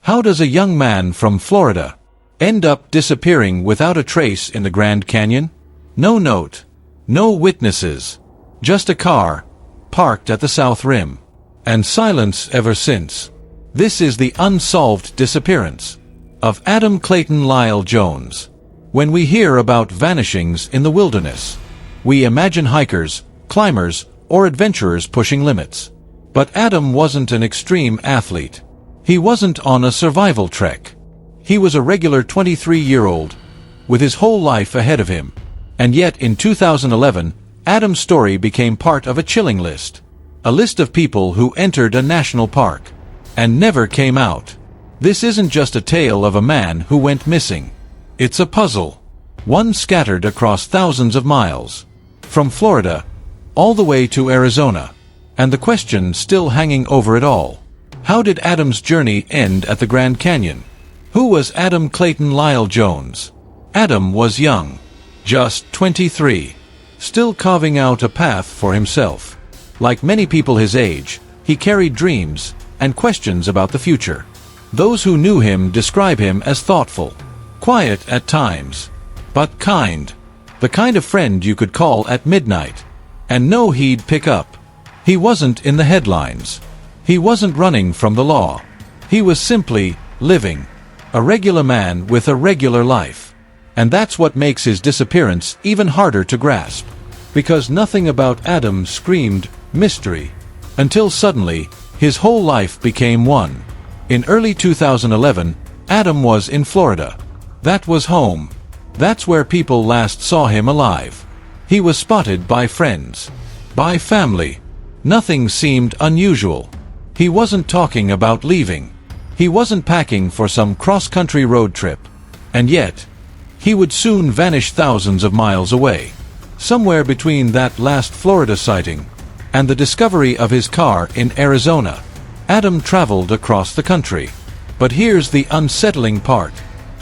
How does a young man from Florida end up disappearing without a trace in the Grand Canyon? No note, no witnesses, just a car parked at the South Rim, and silence ever since. This is the unsolved disappearance of Adam Clayton Lyle Jones. When we hear about vanishings in the wilderness, we imagine hikers, climbers, or adventurers pushing limits. But Adam wasn't an extreme athlete. He wasn't on a survival trek. He was a regular 23-year-old, with his whole life ahead of him. And yet in 2011, Adam's story became part of a chilling list. A list of people who entered a national park and never came out. This isn't just a tale of a man who went missing. It's a puzzle, one scattered across thousands of miles, from Florida all the way to Arizona. And the question still hanging over it all: how did Adam's journey end at the Grand Canyon? Who was Adam Clayton Lyle Jones? Adam was young, just 23, still carving out a path for himself. Like many people his age, he carried dreams and questions about the future. Those who knew him describe him as thoughtful, quiet at times, but kind. The kind of friend you could call at midnight and know he'd pick up. He wasn't in the headlines. He wasn't running from the law. He was simply living, a regular man with a regular life. And that's what makes his disappearance even harder to grasp. Because nothing about Adam screamed mystery, until suddenly, his whole life became one. In early 2011, Adam was in Florida. That was home. That's where people last saw him alive. He was spotted by friends, by family. Nothing seemed unusual. He wasn't talking about leaving. He wasn't packing for some cross-country road trip. And yet, he would soon vanish thousands of miles away. Somewhere between that last Florida sighting and the discovery of his car in Arizona, Adam traveled across the country. But here's the unsettling part.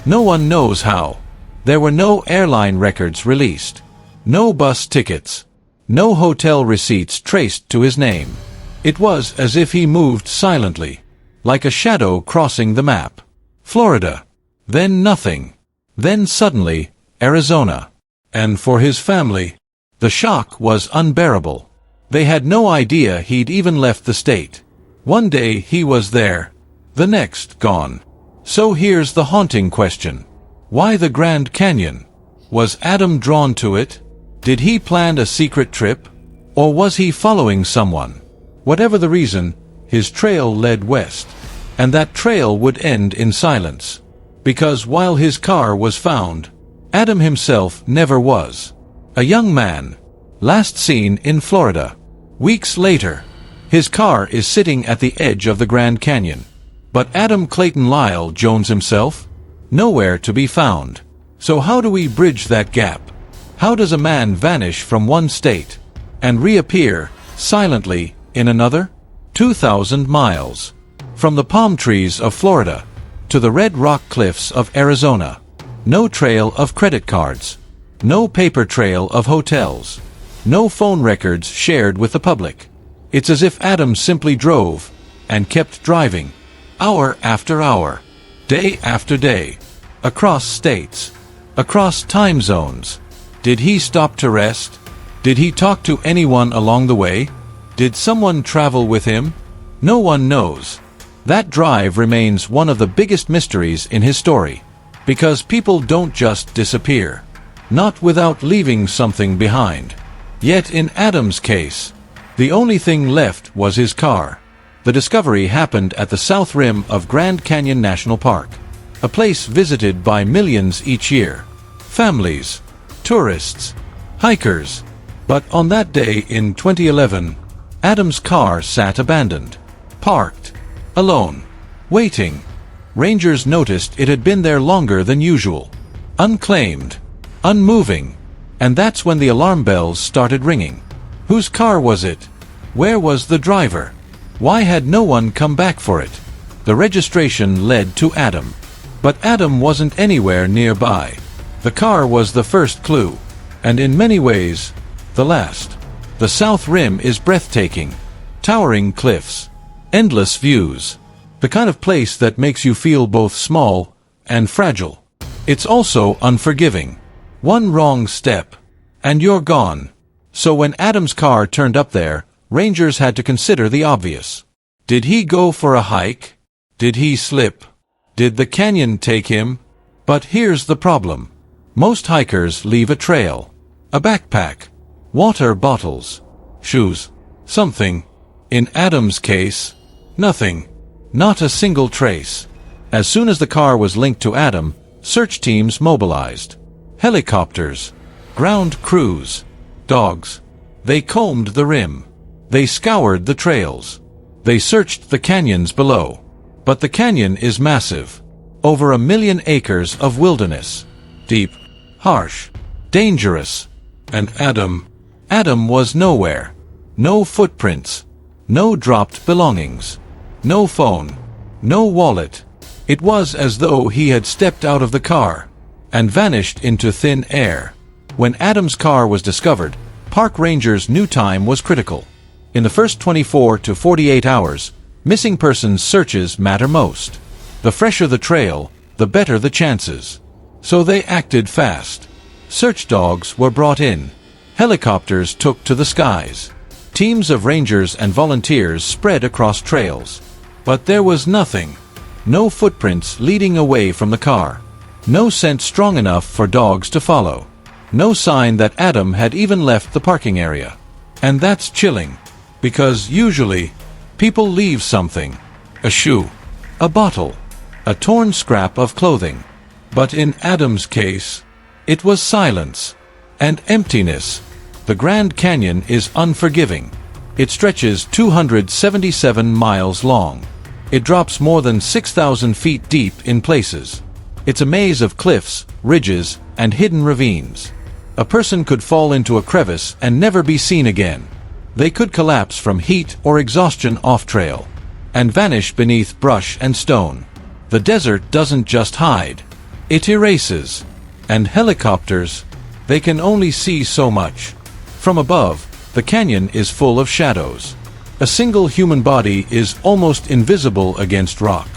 No one knows how. There were no airline records released, no bus tickets, no hotel receipts traced to his name. It was as if he moved silently, like a shadow crossing the map. Florida, then nothing, then suddenly, Arizona. And for his family, the shock was unbearable. They had no idea he'd even left the state. One day he was there, the next gone. So here's the haunting question. Why the Grand Canyon? Was Adam drawn to it? Did he plan a secret trip? Or was he following someone? Whatever the reason, his trail led west. And that trail would end in silence. Because while his car was found, Adam himself never was. A young man, last seen in Florida. Weeks later, his car is sitting at the edge of the Grand Canyon. But Adam Clayton Lyle Jones himself? Nowhere to be found. So how do we bridge that gap? How does a man vanish from one state and reappear silently in another? 2,000 miles. From the palm trees of Florida to the red rock cliffs of Arizona. No trail of credit cards. No paper trail of hotels. No phone records shared with the public. It's as if Adam simply drove and kept driving, hour after hour, day after day, across states, across time zones. Did he stop to rest? Did he talk to anyone along the way? Did someone travel with him? No one knows. That drive remains one of the biggest mysteries in his story. Because people don't just disappear. Not without leaving something behind. Yet in Adam's case, the only thing left was his car. The discovery happened at the south rim of Grand Canyon National Park, a place visited by millions each year. Families, tourists, hikers. But on that day in 2011, Adam's car sat abandoned, parked, alone, waiting. Rangers noticed it had been there longer than usual, unclaimed, unmoving. And that's when the alarm bells started ringing. Whose car was it? Where was the driver? Why had no one come back for it? The registration led to Adam. But Adam wasn't anywhere nearby. The car was the first clue, and in many ways, the last. The South Rim is breathtaking. Towering cliffs, endless views, The kind of place that makes you feel both small and fragile. It's also unforgiving. One wrong step, and you're gone. So when Adam's car turned up there, rangers had to consider the obvious. Did he go for a hike? Did he slip? Did the canyon take him? But here's the problem. Most hikers leave a trail. A backpack. Water bottles. Shoes. Something. In Adam's case, nothing. Not a single trace. As soon as the car was linked to Adam, search teams mobilized. Helicopters. Ground crews. Dogs. They combed the rim. They scoured the trails. They searched the canyons below. But the canyon is massive. Over 1 million acres of wilderness. Deep. Harsh. Dangerous. And Adam was nowhere. No footprints. No dropped belongings. No phone. No wallet. It was as though he had stepped out of the car and vanished into thin air. When Adam's car was discovered, park rangers knew time was critical. In the first 24 to 48 hours, missing persons searches matter most. The fresher the trail, the better the chances. So they acted fast. Search dogs were brought in. Helicopters took to the skies. Teams of rangers and volunteers spread across trails. But there was nothing. No footprints leading away from the car. No scent strong enough for dogs to follow. No sign that Adam had even left the parking area. And that's chilling. Because usually, people leave something. A shoe. A bottle. A torn scrap of clothing. But in Adam's case, it was silence. And emptiness. The Grand Canyon is unforgiving. It stretches 277 miles long. It drops more than 6,000 feet deep in places. It's a maze of cliffs, ridges, and hidden ravines. A person could fall into a crevice and never be seen again. They could collapse from heat or exhaustion off-trail, and vanish beneath brush and stone. The desert doesn't just hide. It erases. And helicopters, they can only see so much. From above, the canyon is full of shadows. A single human body is almost invisible against rock.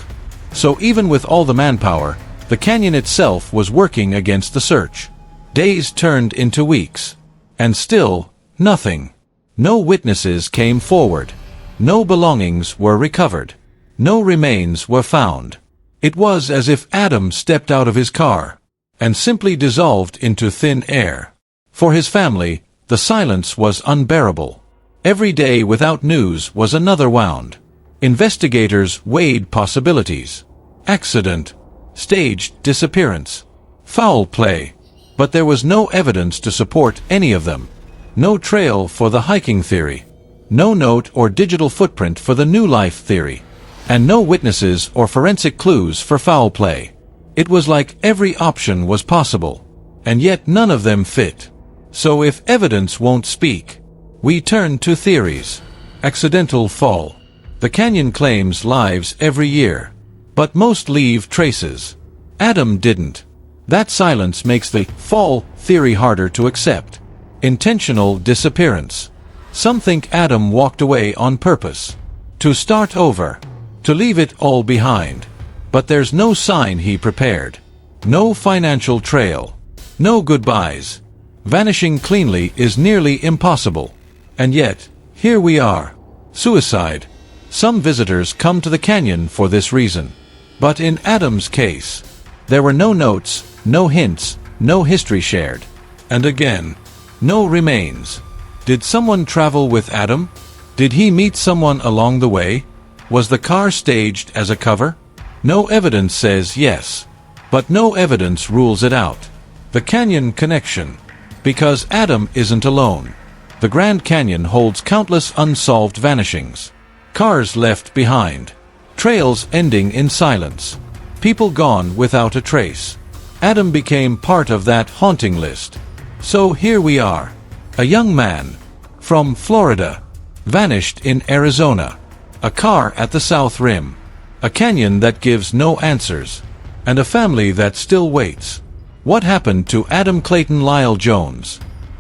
So even with all the manpower, the canyon itself was working against the search. Days turned into weeks. And still, nothing. No witnesses came forward. No belongings were recovered. No remains were found. It was as if Adam stepped out of his car and simply dissolved into thin air. For his family, the silence was unbearable. Every day without news was another wound. Investigators weighed possibilities. Accident. Staged disappearance. Foul play. But there was no evidence to support any of them. No trail for the hiking theory. No note or digital footprint for the new life theory. And no witnesses or forensic clues for foul play. It was like every option was possible. And yet none of them fit. So if evidence won't speak, we turn to theories. Accidental fall. The canyon claims lives every year. But most leave traces. Adam didn't. That silence makes the fall theory harder to accept. Intentional disappearance. Some think Adam walked away on purpose. To start over. To leave it all behind. But there's no sign he prepared. No financial trail. No goodbyes. Vanishing cleanly is nearly impossible. And yet, here we are. Suicide. Some visitors come to the canyon for this reason. But in Adam's case, there were no notes, no hints, no history shared. And again, no remains. Did someone travel with Adam? Did he meet someone along the way? Was the car staged as a cover? No evidence says yes. But no evidence rules it out. The canyon connection. Because Adam isn't alone. The Grand Canyon holds countless unsolved vanishings. Cars left behind. Trails ending in silence. People gone without a trace. Adam became part of that haunting list. So here we are. A young man from Florida vanished in Arizona. A car at the South Rim. A canyon that gives no answers. And a family that still waits. What happened to Adam Clayton Lyle Jones?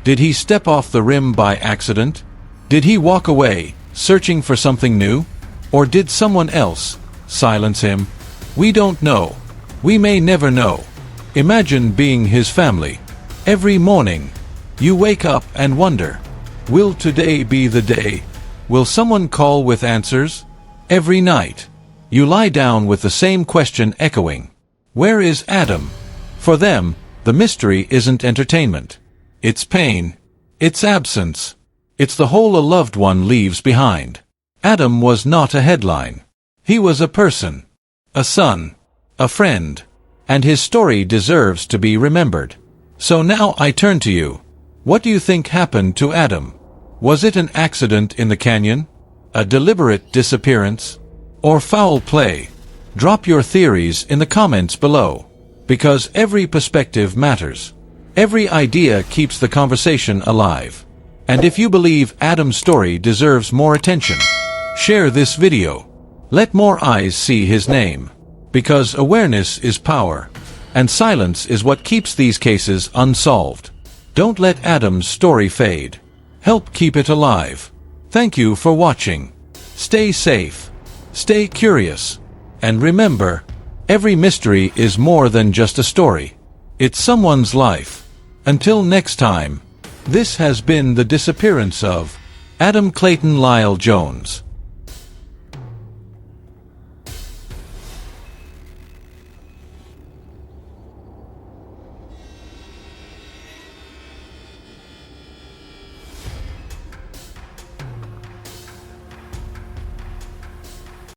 Did he step off the rim by accident? Did he walk away, searching for something new? Or did someone else Silence him? We don't know. We may never know. Imagine being his family. Every morning, you wake up and wonder, will today be the day? Will someone call with answers? Every night, you lie down with the same question echoing, where is Adam? For them, the mystery isn't entertainment. It's pain. It's absence. It's the hole a loved one leaves behind. Adam was not a headline. He was a person, a son, a friend, and his story deserves to be remembered. So now I turn to you. What do you think happened to Adam? Was it an accident in the canyon? A deliberate disappearance? Or foul play? Drop your theories in the comments below, because every perspective matters. Every idea keeps the conversation alive. And if you believe Adam's story deserves more attention, share this video. Let more eyes see his name. Because awareness is power, and silence is what keeps these cases unsolved. Don't let Adam's story fade. Help keep it alive. Thank you for watching. Stay safe. Stay curious. And remember, every mystery is more than just a story. It's someone's life. Until next time, this has been the disappearance of Adam Clayton Lyle Jones.